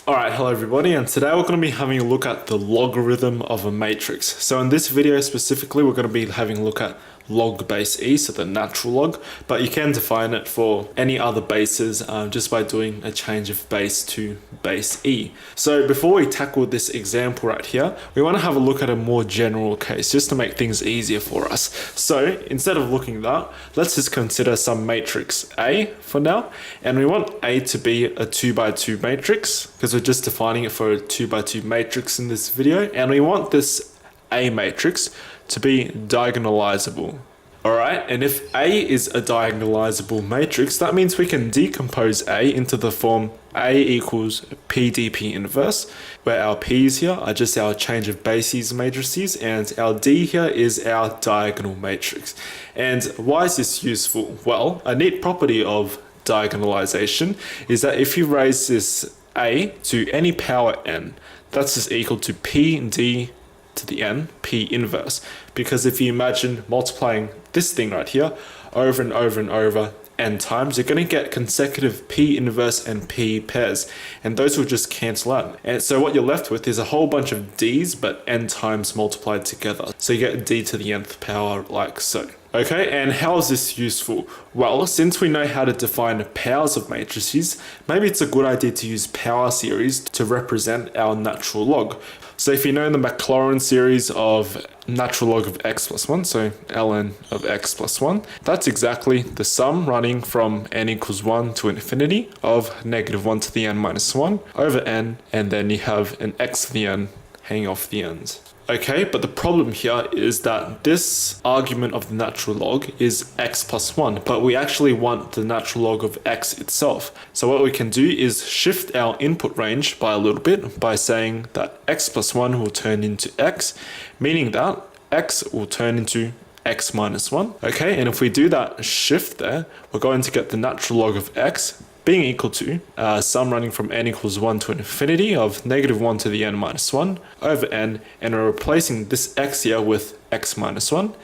Alright, hello everybody, and today we're going to be having a look at the logarithm of a matrix. So in this video specifically, we're going to be having a look at log base e, so the natural log, but you can define it for any other bases just by doing a change of base to base e. So before we tackle this example right here, we want to have a look at a more general case just to make things easier for us. So instead of looking at that, let's just consider some matrix A for now, and we want A to be a 2 by 2 matrix because we're just defining it for a 2 by 2 matrix in this video, and we want this A matrix to be diagonalizable. Alright, and if A is a diagonalizable matrix, that means we can decompose A into the form A equals PDP inverse, where our P's here are just our change of bases matrices, and our D here is our diagonal matrix. And why is this useful? Well, a neat property of diagonalization is that if you raise this A to any power n, that's just equal to PD to the n, P inverse. Because if you imagine multiplying this thing right here over and over and over n times, you're going to get consecutive P inverse and P pairs, and those will just cancel out. And so what you're left with is a whole bunch of D's, but n times multiplied together. So you get D to the nth power like so. Okay, and how is this useful? Well, since we know how to define powers of matrices, maybe it's a good idea to use power series to represent our natural log. So if you know the Maclaurin series of natural log of x plus 1, so ln of x plus 1, that's exactly the sum running from n equals 1 to infinity of negative 1 to the n minus 1 over n, and then you have an x to the n hanging off the ends. Okay, but the problem here is that this argument of the natural log is x plus 1, but we actually want the natural log of x itself. So what we can do is shift our input range by a little bit by saying that x plus 1 will turn into x, meaning that x will turn into x minus 1. Okay, and if we do that shift there, we're going to get the natural log of x being equal to sum running from n equals 1 to infinity of negative 1 to the n minus 1 over n, and we're replacing this x here with x minus 1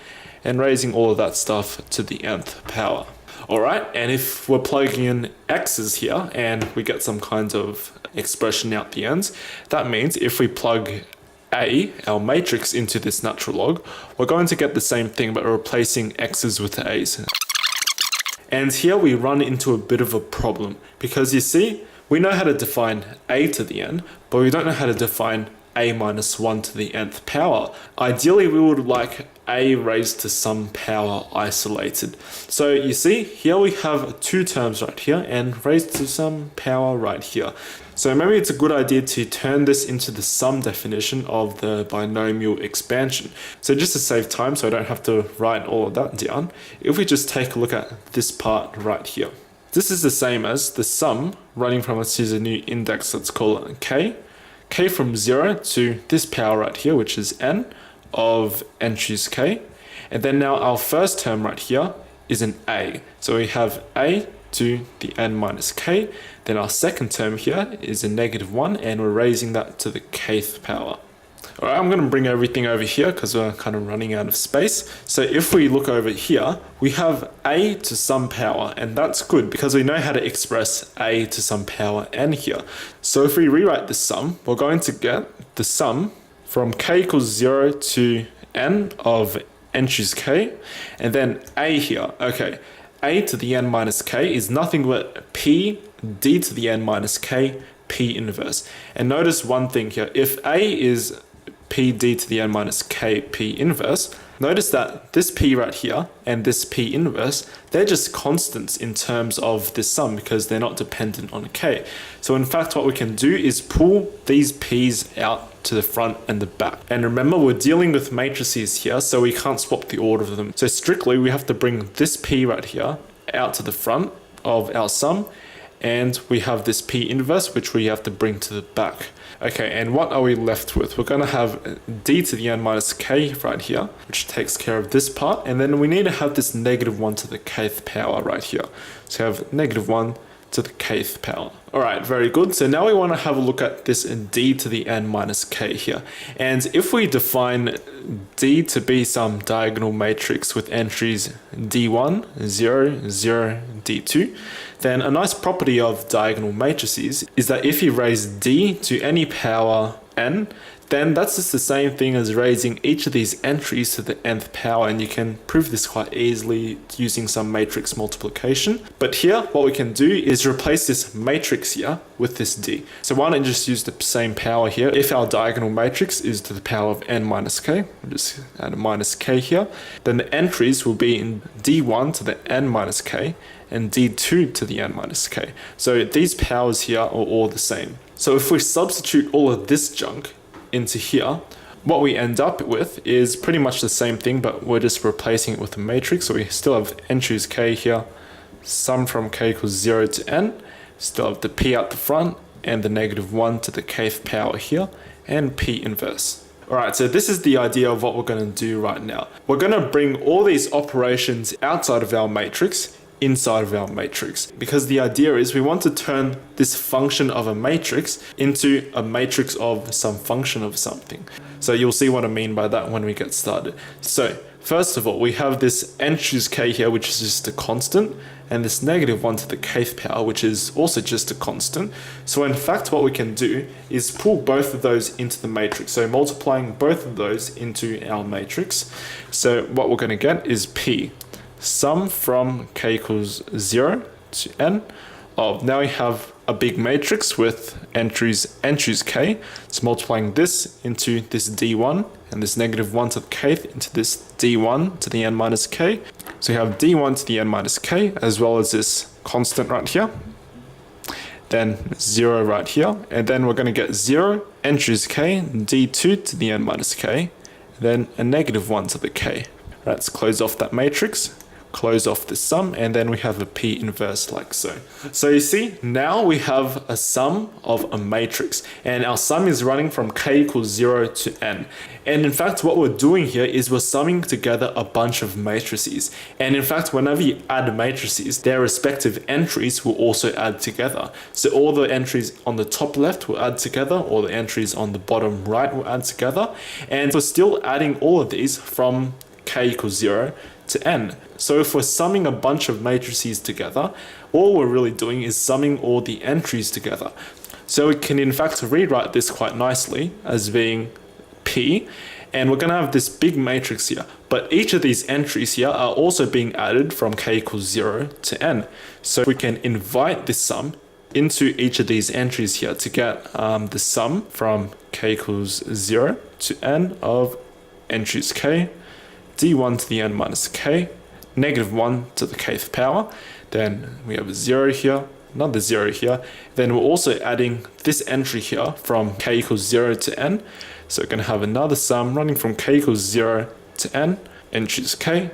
and raising all of that stuff to the nth power. Alright, and if we're plugging in x's here and we get some kind of expression out the ends, that means if we plug A, our matrix, into this natural log, we're going to get the same thing, but we're replacing x's with a's. And here we run into a bit of a problem, because you see, we know how to define a to the n, but we don't know how to define a minus 1 to the nth power. Ideally, we would like a raised to some power isolated. So you see, here we have two terms right here and raised to some power right here. So maybe it's a good idea to turn this into the sum definition of the binomial expansion. So just to save time, so I don't have to write all of that down, if we just take a look at this part right here. This is the same as the sum running from, let's use a new index, let's call it k from 0 to this power right here, which is n of entries k. And then now our first term right here is an a. So we have a to the n minus k. Then our second term here is a negative 1, and we're raising that to the kth power. Alright, I'm going to bring everything over here because we're kind of running out of space. So if we look over here, we have a to some power, and that's good because we know how to express a to some power n here. So if we rewrite this sum, we're going to get the sum from k equals 0 to n of entries k, and then a here. Okay, a to the n minus k is nothing but p d to the n minus k p inverse. And notice one thing here, if a is p d to the n minus k p inverse, notice that this p right here and this p inverse, they're just constants in terms of this sum because they're not dependent on k. So in fact, what we can do is pull these p's out to the front and the back. And remember, we're dealing with matrices here, so we can't swap the order of them. So strictly, we have to bring this p right here out to the front of our sum, and we have this p inverse, which we have to bring to the back. Okay, and what are we left with? We're going to have d to the n minus k right here, which takes care of this part, and then we need to have this negative 1 to the kth power right here. So we have negative 1 to the kth power. Alright, very good. So now we want to have a look at this d to the n minus k here. And if we define d to be some diagonal matrix with entries d1, 0, 0, d2, then a nice property of diagonal matrices is that if you raise d to any power n, then that's just the same thing as raising each of these entries to the nth power, and you can prove this quite easily using some matrix multiplication. But here, what we can do is replace this matrix here with this d. So why not just use the same power here? If our diagonal matrix is to the power of n minus k, we'll just add a minus k here, then the entries will be in d1 to the n minus k and d2 to the n minus k. So these powers here are all the same. So if we substitute all of this junk into here, what we end up with is pretty much the same thing, but we're just replacing it with a matrix. So we still have n choose k here, sum from k equals 0 to n, still have the p out the front, and the -1 to the kth power here, and p inverse. Alright, so this is the idea of what we're going to do right now. We're going to bring all these operations outside of our matrix inside of our matrix, because the idea is we want to turn this function of a matrix into a matrix of some function of something. So you'll see what I mean by that when we get started. So first of all, we have this n choose k here, which is just a constant, and this -1 to the kth power, which is also just a constant. So in fact, what we can do is pull both of those into the matrix. So multiplying both of those into our matrix. So what we're going to get is p, sum from k equals 0 to n of, now we have a big matrix with entries n choose k. So multiplying this into this d1 and this -1 to the kth into this d1 to the n minus k. So you have d1 to the n minus k as well as this constant right here. Then 0 right here. And then we're going to get 0, n choose k, d2 to the n minus k, then a -1 to the k. Let's close off that matrix, close off the sum, and then we have a p inverse like so. So you see, now we have a sum of a matrix, and our sum is running from k equals 0 to n. And in fact, what we're doing here is we're summing together a bunch of matrices. And in fact, whenever you add matrices, their respective entries will also add together. So all the entries on the top left will add together, all the entries on the bottom right will add together. And we're still adding all of these from k equals 0 to n. So if we're summing a bunch of matrices together, all we're really doing is summing all the entries together. So we can in fact rewrite this quite nicely as being p, and we're going to have this big matrix here, but each of these entries here are also being added from k equals 0 to n. So we can invite this sum into each of these entries here to get the sum from k equals 0 to n of n choose k, d1 to the n minus k, -1 to the kth power. Then we have a 0 here, another 0 here. Then we're also adding this entry here from k equals 0 to n. So we're going to have another sum running from k equals 0 to n choose k,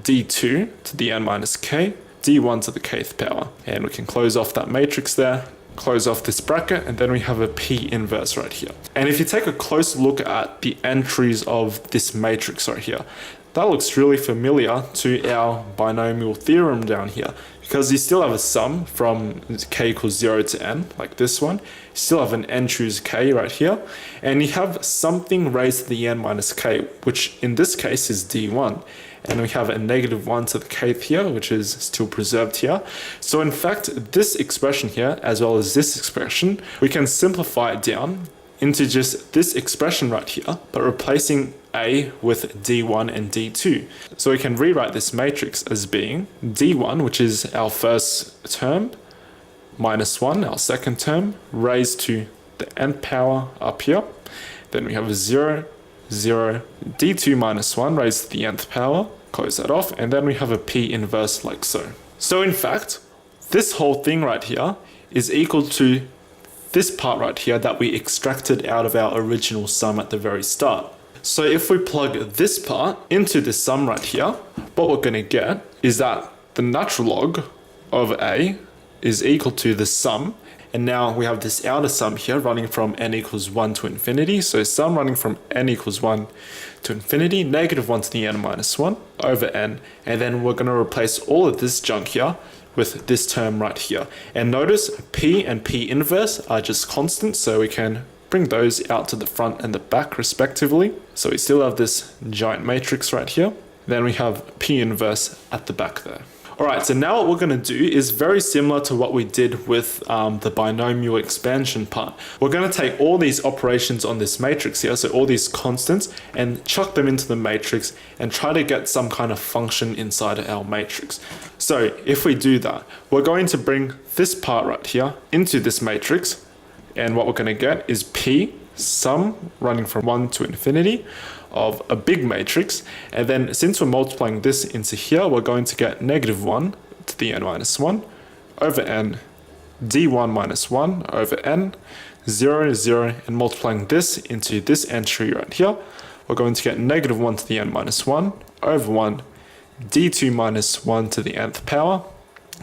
d2 to the n minus k, d1 to the kth power. And we can close off that matrix there, close off this bracket, and then we have a p inverse right here. And if you take a close look at the entries of this matrix right here, that looks really familiar to our binomial theorem down here, because you still have a sum from k equals 0 to n, like this one. You still have an n choose k right here, and you have something raised to the n minus k, which in this case is d1. And we have a -1 to the kth here, which is still preserved here. So in fact, this expression here, as well as this expression, we can simplify it down into just this expression right here, but replacing a with d1 and d2. So we can rewrite this matrix as being d1, which is our first term, -1, our second term, raised to the nth power up here. Then we have a 0, 0, d2 minus 1 raised to the nth power, close that off, and then we have a p inverse like so. So in fact, this whole thing right here is equal to this part right here that we extracted out of our original sum at the very start. So if we plug this part into the sum right here, what we're going to get is that the natural log of a is equal to the sum. And now we have this outer sum here running from n equals 1 to infinity. So sum running from n equals 1 to infinity, -1 to the n minus 1 over n. And then we're going to replace all of this junk here with this term right here. And notice p and p inverse are just constants, so we can bring those out to the front and the back respectively. So we still have this giant matrix right here. Then we have p inverse at the back there. Alright, so now what we're going to do is very similar to what we did with the binomial expansion part. We're going to take all these operations on this matrix here, so all these constants, and chuck them into the matrix and try to get some kind of function inside of our matrix. So if we do that, we're going to bring this part right here into this matrix, and what we're going to get is P sum running from 1 to infinity of a big matrix, and then since we're multiplying this into here, we're going to get -1 to the n minus 1 over n d1 minus 1 over n 0, 0, and multiplying this into this entry right here, we're going to get -1 to the n minus 1 over 1 d2 minus 1 to the nth power,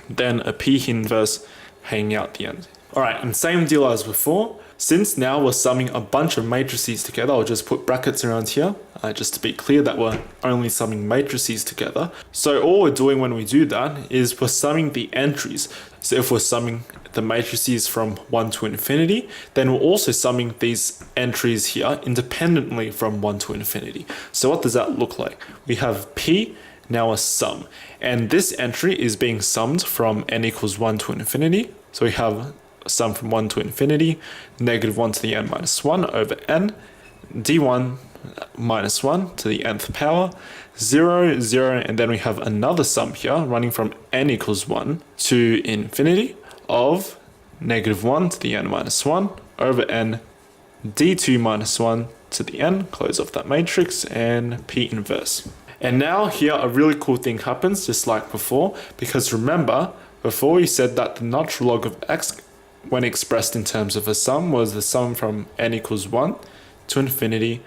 then a p inverse hanging out the end. Alright, and same deal as before. Since now we're summing a bunch of matrices together, I'll just put brackets around here, just to be clear that we're only summing matrices together. So all we're doing when we do that is we're summing the entries. So if we're summing the matrices from 1 to infinity, then we're also summing these entries here independently from 1 to infinity. So what does that look like? We have P, now a sum, and this entry is being summed from n equals 1 to infinity. So we have sum from 1 to infinity, -1 to the n minus 1 over n, d1 minus 1 to the nth power, 0, 0, and then we have another sum here running from n equals 1 to infinity of -1 to the n minus 1 over n, d2 minus 1 to the n, close off that matrix, and p inverse. And now here a really cool thing happens, just like before, because remember, before we said that the natural log of x when expressed in terms of a sum was the sum from n equals 1 to infinity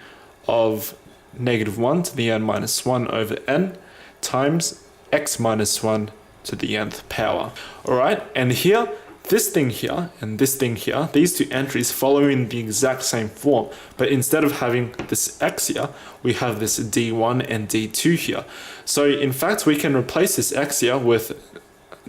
of -1 to the n minus 1 over n times x minus 1 to the nth power. Alright, and here, this thing here and this thing here, these two entries follow in the exact same form, but instead of having this x here, we have this d1 and d2 here. So in fact, we can replace this x here with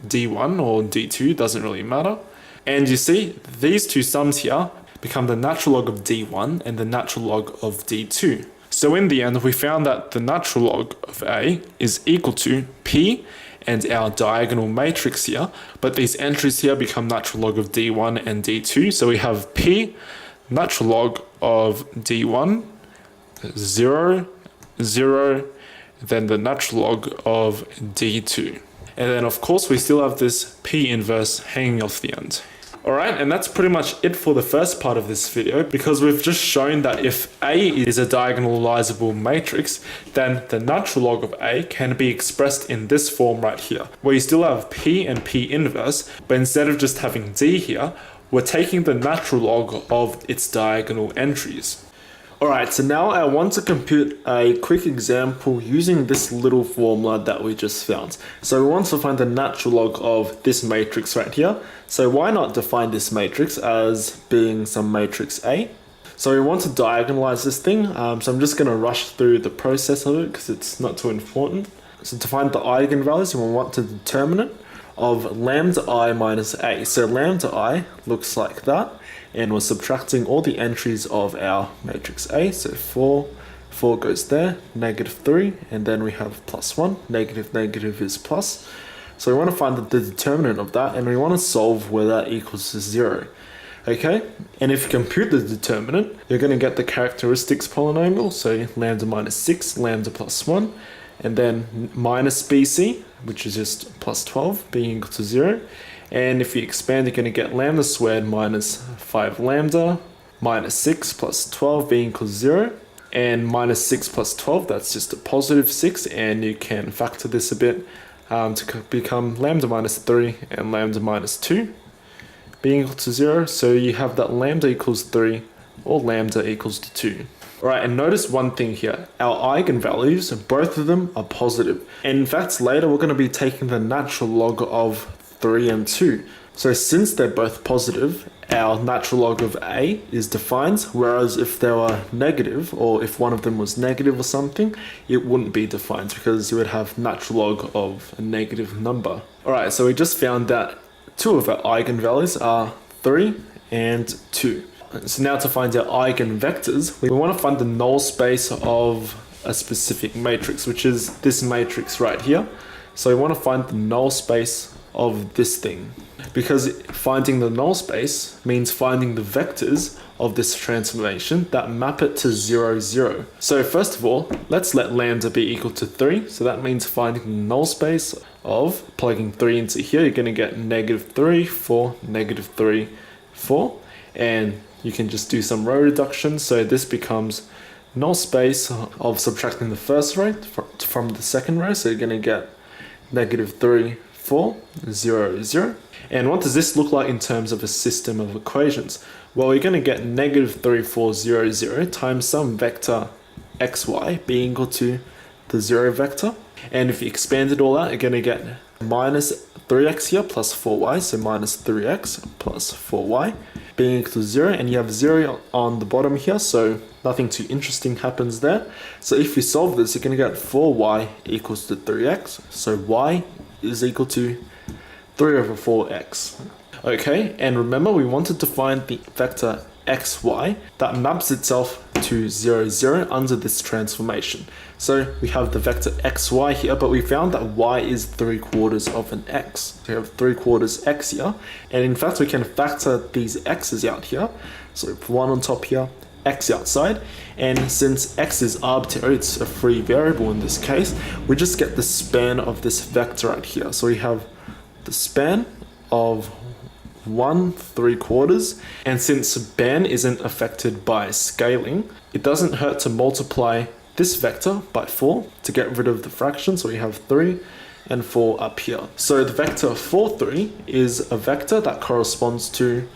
d1 or d2, doesn't really matter. And you see, these two sums here become the natural log of d1 and the natural log of d2. So in the end, we found that the natural log of A is equal to P and our diagonal matrix here, but these entries here become natural log of d1 and d2. So we have P natural log of d1, 0, 0, then the natural log of d2. And then of course we still have this P inverse hanging off the end. Alright, and that's pretty much it for the first part of this video, because we've just shown that if A is a diagonalizable matrix, then the natural log of A can be expressed in this form right here, where you still have P and P inverse, but instead of just having D here, we're taking the natural log of its diagonal entries. Alright, so now I want to compute a quick example using this little formula that we just found. So we want to find the natural log of this matrix right here. So why not define this matrix as being some matrix A? So we want to diagonalize this thing. So I'm just going to rush through the process of it because it's not too important. So to find the eigenvalues, we want the determinant of lambda I minus A. So lambda I looks like that. And we're subtracting all the entries of our matrix A. So 4 goes there, -3, and then we have +1, negative is plus. So we want to find the determinant of that, and we want to solve where that equals to 0. Okay, and if you compute the determinant, you're going to get the characteristics polynomial, so lambda minus 6, lambda plus 1, and then minus BC, which is just plus 12, being equal to 0. And if you expand, you're going to get lambda squared minus 5 lambda minus 6 plus 12 being equal to 0. And minus 6 plus 12, that's just a positive 6. And you can factor this a bit to become lambda minus 3 and lambda minus 2 being equal to 0. So you have that lambda equals 3 or lambda equals to 2. Alright, and notice one thing here. Our eigenvalues, both of them are positive. And in fact, later we're going to be taking the natural log of 3 and 2. So since they're both positive, our natural log of A is defined, whereas if they were negative, or if one of them was negative or something, it wouldn't be defined because you would have natural log of a negative number. Alright, so we just found that two of our eigenvalues are 3 and 2. So now to find our eigenvectors, we want to find the null space of a specific matrix, which is this matrix right here. So we want to find the null space of this thing, because finding the null space means finding the vectors of this transformation that map it to 0, 0. So first of all, let's let lambda be equal to 3. So that means finding the null space of plugging 3 into here. You're going to get -3, 4, -3, 4. And you can just do some row reduction. So this becomes null space of subtracting the first row from the second row. So you're going to get -3, 4, 0, 0. And what does this look like in terms of a system of equations? Well, you're going to get -3, 4, 0, 0 times some vector xy being equal to the 0 vector. And if you expand it all out, you're going to get -3x here plus 4y, so -3x plus 4y being equal to 0, and you have 0 on the bottom here, so nothing too interesting happens there. So if you solve this, you're going to get 4y equals to 3x, so y is equal to 3 over 4x. Okay, and remember we wanted to find the vector xy that maps itself to 0, 0 under this transformation. So we have the vector xy here, but we found that y is 3/4 of an x. So we have 3/4 x here, and in fact we can factor these x's out here. So 1 on top here, x outside, and since x is arbitrary, it's a free variable in this case, we just get the span of this vector right here. So we have the span of 1/3, and since span isn't affected by scaling, it doesn't hurt to multiply this vector by 4 to get rid of the fraction. So we have 3 and 4 up here. So the vector 4, 3 is a vector that corresponds to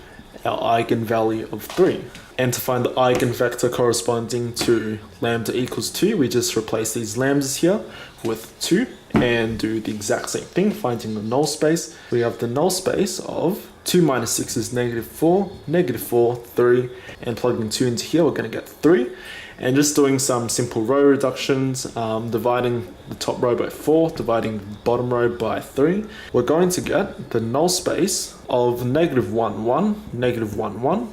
our eigenvalue of 3. And to find the eigenvector corresponding to lambda equals 2, we just replace these lambdas here with 2 and do the exact same thing, finding the null space. We have the null space of 2 minus 6 is -4, -4, 3, and plugging 2 into here, we're going to get 3. And just doing some simple row reductions, dividing the top row by 4, dividing the bottom row by 3, we're going to get the null space of -1, 1, -1, 1.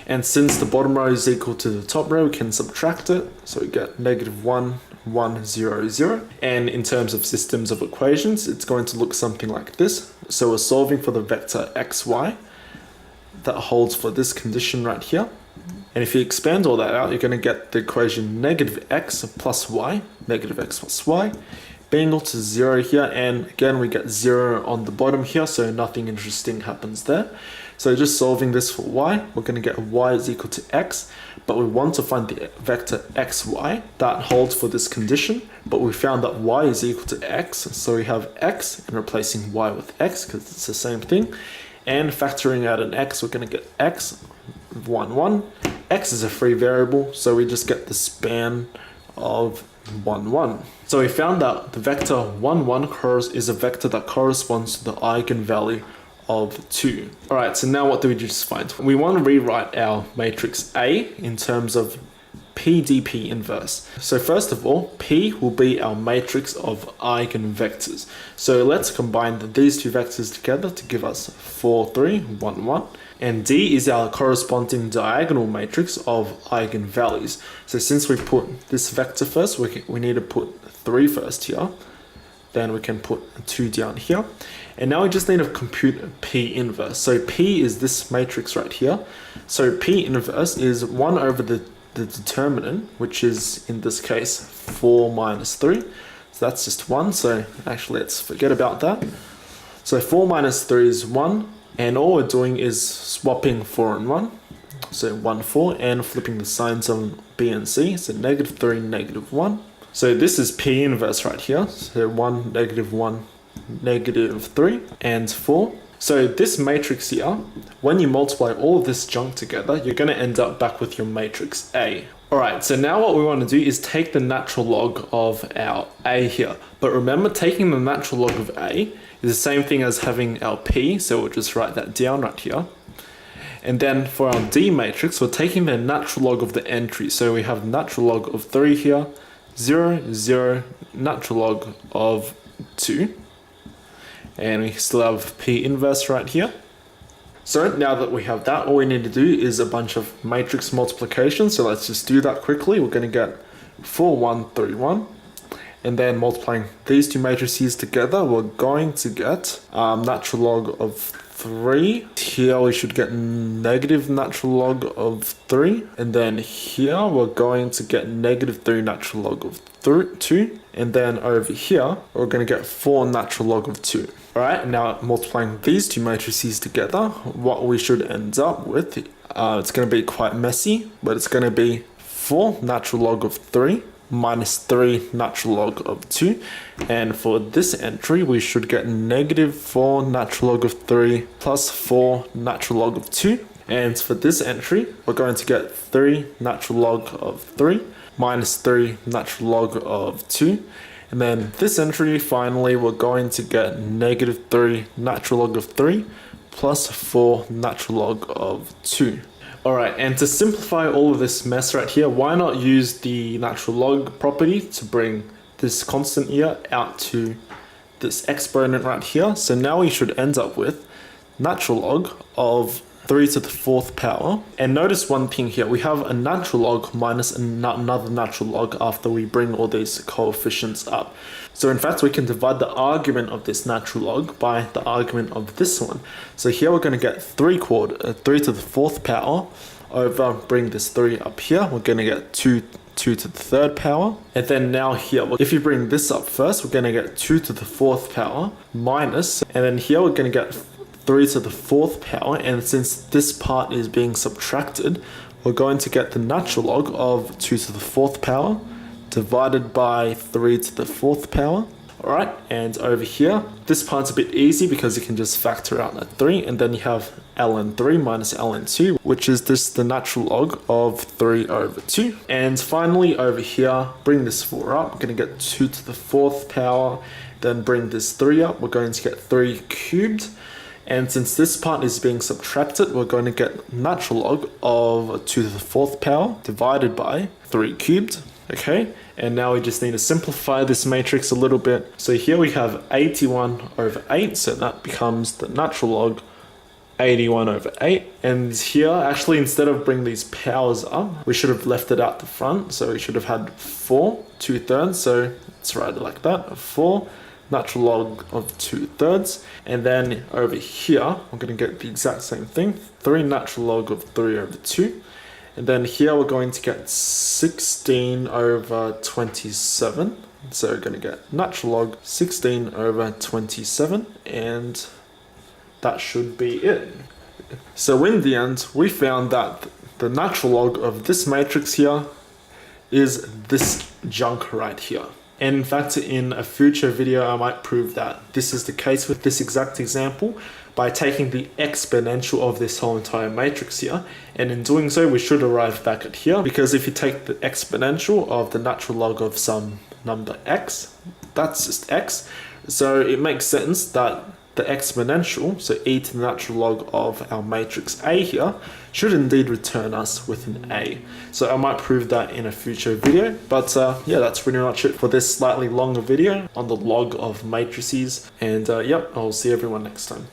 And since the bottom row is equal to the top row, we can subtract it. So we get -1, 1, 0, 0. And in terms of systems of equations, it's going to look something like this. So we're solving for the vector xy that holds for this condition right here. And if you expand all that out, you're going to get the equation -x plus y, -x plus y, being equal to 0 here. And again, we get 0 on the bottom here, so nothing interesting happens there. So just solving this for y, we're going to get y is equal to x, but we want to find the vector xy that holds for this condition, but we found that y is equal to x, so we have x and replacing y with x because it's the same thing, and factoring out an x, we're going to get x, 1, 1. X is a free variable, so we just get the span of 1, 1. So we found that the vector 1, 1 is a vector that corresponds to the eigenvalue of 2. Alright, so now what do we just find? We want to rewrite our matrix A in terms of PDP inverse. So first of all, P will be our matrix of eigenvectors. So let's combine these two vectors together to give us 4, 3, 1, 1. And D is our corresponding diagonal matrix of eigenvalues. So since we put this vector first, we need to put 3 first here. Then we can put 2 down here. And now we just need to compute P inverse. So P is this matrix right here. So P inverse is 1 over the determinant, which is in this case 4 minus 3. So that's just 1. So actually let's forget about that. So 4 minus 3 is 1. And all we're doing is swapping 4 and 1. So 1, 4, and flipping the signs on B and C. So -3, -1. So this is P inverse right here. So 1, -1, -3, and 4. So this matrix here, when you multiply all of this junk together, you're going to end up back with your matrix A. Alright, so now what we want to do is take the natural log of our A here. But remember, taking the natural log of A is the same thing as having our P, so we'll just write that down right here. And then for our D matrix, we're taking the natural log of the entry. So we have natural log of 3 here, 0, 0, natural log of 2. And we still have P inverse right here. So now that we have that, all we need to do is a bunch of matrix multiplication. So let's just do that quickly. We're going to get 4, 1, 3, 1. and then multiplying these two matrices together, we're going to get natural log of 3. Here we should get negative natural log of 3. And then here we're going to get negative 3 natural log of 2. And then over here, we're going to get 4 natural log of 2. Alright, now multiplying these two matrices together, what we should end up with, it's going to be quite messy, but it's going to be 4 natural log of 3 minus 3 natural log of 2. And for this entry, we should get negative 4 natural log of 3 plus 4 natural log of 2. And for this entry, we're going to get 3 natural log of 3 minus 3 natural log of 2. And then this entry, finally, we're going to get negative 3 natural log of 3 plus 4 natural log of 2. Alright, and to simplify all of this mess right here, why not use the natural log property to bring this constant here out to this exponent right here? So now we should end up with natural log of 3 to the 4th power. And notice one thing here, we have a natural log minus another natural log after we bring all these coefficients up. So in fact, we can divide the argument of this natural log by the argument of this one. So here we're going to get 3 to the 4th power over, bring this 3 up here, we're going to get 2 to the 3rd power. And then now here, if you bring this up first, we're going to get 2 to the 4th power minus, and then here we're going to get 3 to the 4th power, and since this part is being subtracted, we're going to get the natural log of 2 to the 4th power divided by 3 to the 4th power. Alright, and over here, this part's a bit easy because you can just factor out that 3, and then you have ln3 minus ln2, which is just the natural log of 3 over 2. And finally, over here, bring this 4 up, we're going to get 2 to the 4th power, then bring this 3 up, we're going to get 3 cubed. And since this part is being subtracted, we're going to get natural log of 2 to the 4th power divided by 3 cubed. Okay, and now we just need to simplify this matrix a little bit. So here we have 81 over 8, so that becomes the natural log 81 over 8. And here, actually, instead of bringing these powers up, we should have left it out the front. So we should have had 4 2/3, so let's write it like that, 4 natural log of 2/3, and then over here we're going to get the exact same thing, 3 natural log of 3 over 2, and then here we're going to get 16 over 27, so we're going to get natural log 16 over 27, and that should be it. So in the end, we found that the natural log of this matrix here is this junk right here. And in fact, in a future video, I might prove that this is the case with this exact example by taking the exponential of this whole entire matrix here. And in doing so, we should arrive back at here, because if you take the exponential of the natural log of some number x, that's just x. So it makes sense that the exponential, so e to the natural log of our matrix A here, should indeed return us with an A. So I might prove that in a future video, but yeah, that's pretty much it for this slightly longer video on the log of matrices. And yep, I'll see everyone next time.